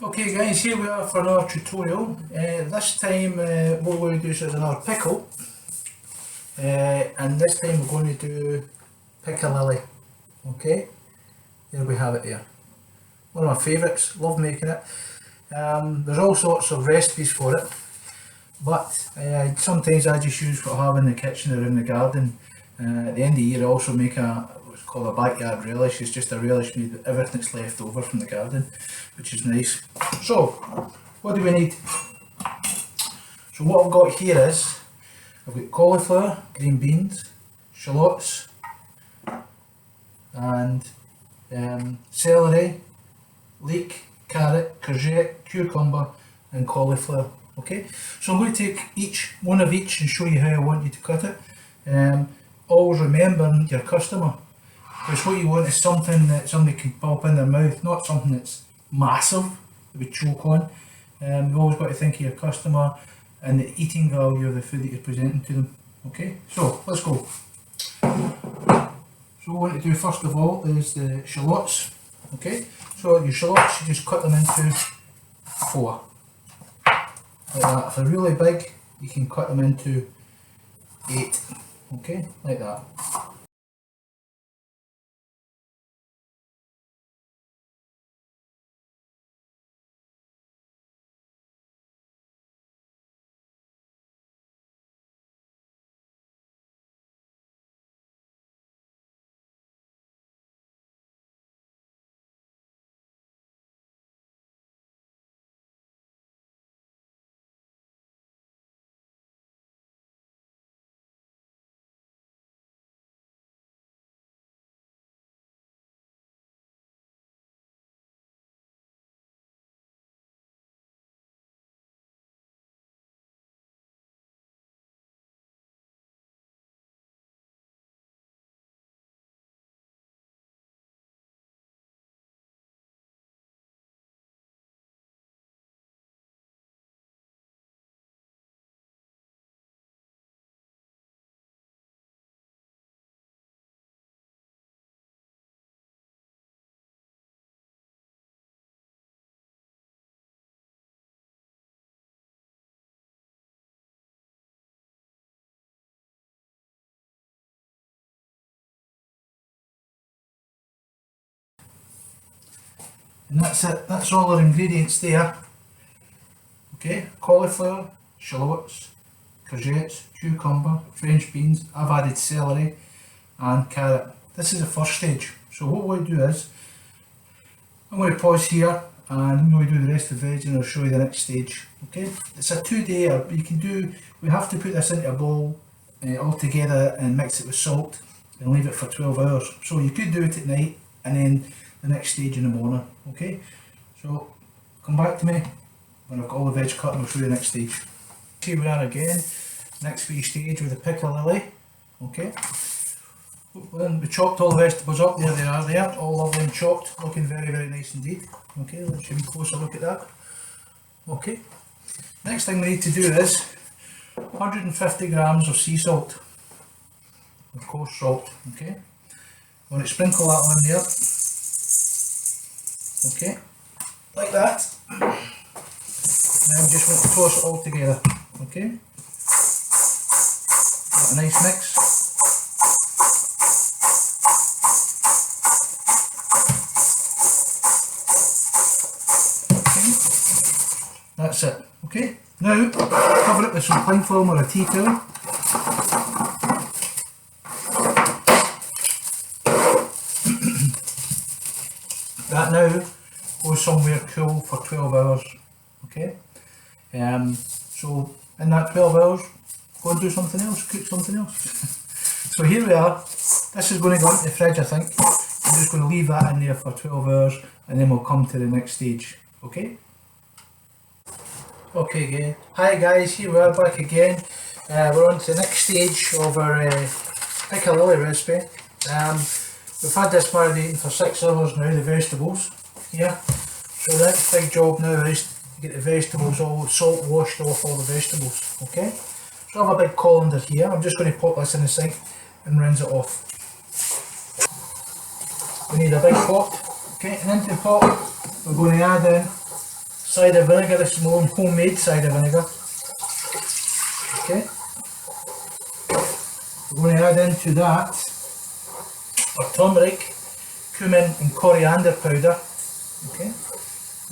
Okay guys, here we are for another tutorial. This time what we're going to do is another pickle, and this time we're going to do Piccalilli. Okay, there we have it there. One of my favourites, love making it. There's all sorts of recipes for it, but sometimes I just use what I have in the kitchen or in the garden. At the end of the year I also make what's called a backyard relish. It's just a relish made with everything that's left over from the garden, which is nice. So, what do we need? So what I've got here is, I've got cauliflower, green beans, shallots, and celery, leek, carrot, courgette, cucumber and cauliflower. Okay, so I'm going to take one of each and show you how I want you to cut it. Always remember your customer, because what you want is something that somebody can pop in their mouth, not something that's massive that would choke on. You've always got to think of your customer and the eating value of the food that you're presenting to them. Okay, so let's go. So what we want to do first of all is the shallots. Okay, so your shallots, you just cut them into 4. Like that. If they're really big, you can cut them into 8. Okay, like that. And that's it, that's all our ingredients there. Okay, cauliflower, shallots, courgettes, cucumber, French beans, I've added celery and carrot. This is the first stage. So what we'll do is, I'm going to pause here and I'm going to do the rest of the veg and I'll show you the next stage. Okay, it's a 2-dayer, you can do, we have to put this into a bowl all together and mix it with salt and leave it for 12 hours. So you could do it at night and then the next stage in the morning. Okay, so come back to me when I've got all the veg cut and I'll show you the next stage. Here we are again, next wee stage with the Piccalilli. Okay, when we chopped all the vegetables up, there they are there, all lovely and chopped, looking very very nice indeed. Okay, let's have a closer look at that. Okay, next thing we need to do is 150 grams of sea salt, of course salt. Okay, I'm going to sprinkle that on there. Okay, like that. Then we just want to toss it all together. Okay, got a nice mix. Okay, that's it. Okay, now cover it with some cling film or a tea towel. That now goes somewhere cool for 12 hours. Okay, so in that 12 hours, go and do something else, cook something else. So here we are, this is going to go into the fridge I think. I'm just going to leave that in there for 12 hours and then we'll come to the next stage. Okay? Okay again. Hi guys, here we are back again. We're on to the next stage of our Piccalilli recipe. We've had this marinating for 6 hours now, the vegetables. Yeah. So the next big job now is to get the vegetables all salt washed off all the vegetables. Okay. So I have a big colander here. I'm just going to pop this in the sink and rinse it off. We need a big pot. Okay, and into the pot we're going to add in cider vinegar. This is my own homemade cider vinegar. Okay. We're going to add into that our turmeric, cumin and coriander powder. Okay.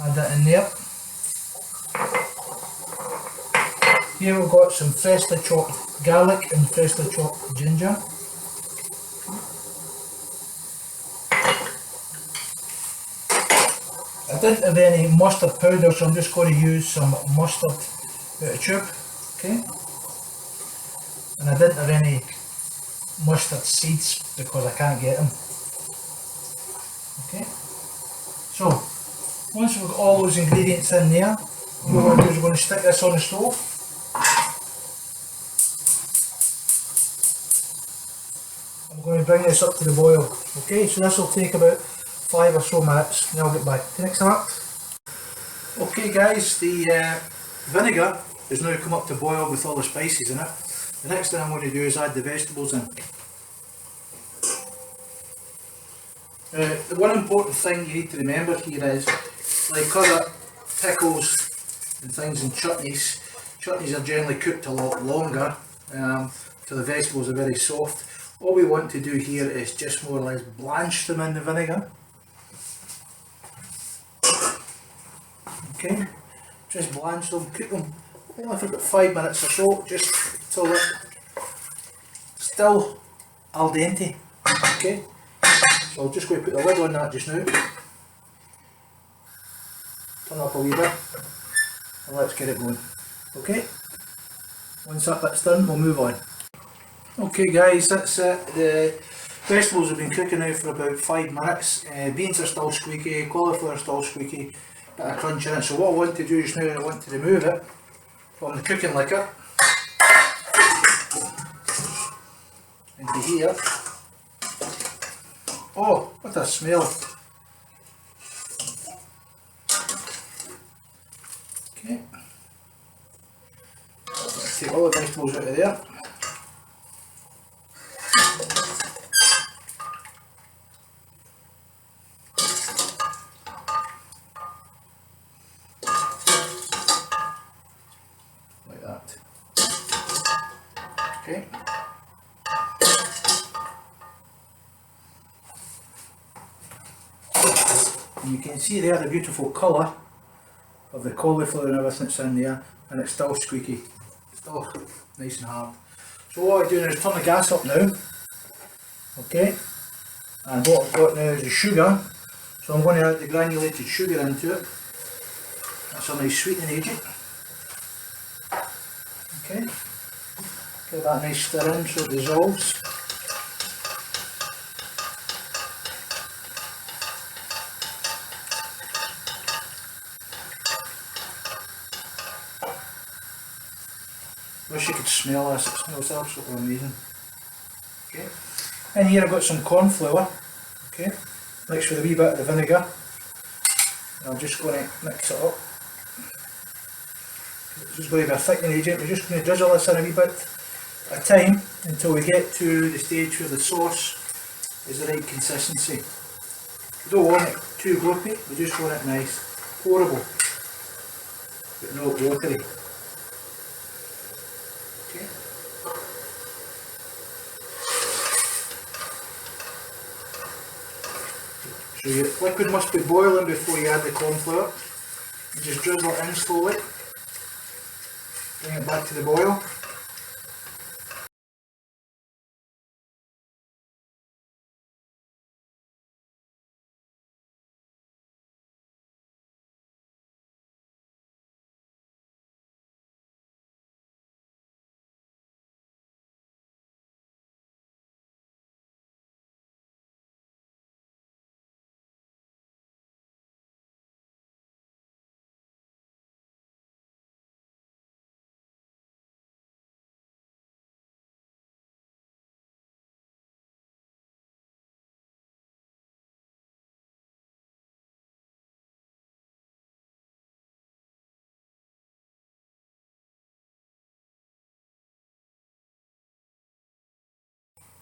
Add that in there. Here we've got some freshly chopped garlic and freshly chopped ginger. I didn't have any mustard powder, so I'm just going to use some mustard out of tube. Okay. And I didn't have any mustard seeds because I can't get them. Okay. So, once we've got all those ingredients in there, what we're going to do is we're going to stick this on the stove. I'm going to bring this up to the boil. Okay, so this will take about 5 or so minutes, and I'll get back to the next part. Okay guys, the vinegar has now come up to boil with all the spices in it. The next thing I'm going to do is add the vegetables in. The one important thing you need to remember here is, like other pickles and things and chutneys are generally cooked a lot longer, so the vegetables are very soft. All we want to do here is just more or less blanch them in the vinegar. Okay, just blanch them, cook them only for about 5 minutes or so, just till they're still al dente. Okay, so I'll just go and put the lid on that just now. Turn up a wee bit and let's get it going. Okay, once that bit's done we'll move on. Okay guys, that's it. The vegetables have been cooking now for about 5 minutes. Beans are still squeaky, cauliflower is still squeaky, bit of crunch in it. So what I want to do just now is I want to remove it from the cooking liquor into here. Oh, what a smell! Okay, let's take all the vegetables out of there. Like that. Okay. And you can see there the beautiful colour of the cauliflower and everything that's in there, and it's still squeaky, still nice and hard. So what I do now is turn the gas up now, okay, and what I've got now is the sugar, so I'm going to add the granulated sugar into it. That's a nice sweetening agent. Okay, give that a nice stir in so it dissolves. Wish you could smell this, it smells absolutely amazing. Okay, and here I've got some corn flour, okay, mixed with a wee bit of the vinegar. And I'm just going to mix it up. This is going to be a thickening agent. We're just going to drizzle this in a wee bit at a time until we get to the stage where the sauce is the right consistency. We don't want it too gloopy, we just want it nice, pourable, but not watery. Okay. So your liquid must be boiling before you add the corn flour. You just drizzle it in slowly, bring it back to the boil.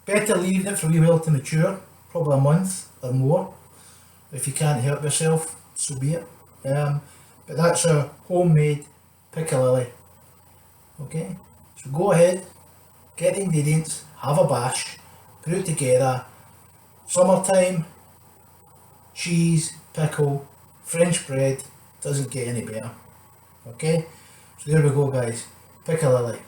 Better leaving it for a wee while to mature, probably a month or more. If you can't help yourself, so be it. But that's our homemade Piccalilli. Okay, so go ahead, get the ingredients, have a bash, put it together. Summertime, cheese, pickle, French bread, doesn't get any better. Okay, so there we go guys, Piccalilli.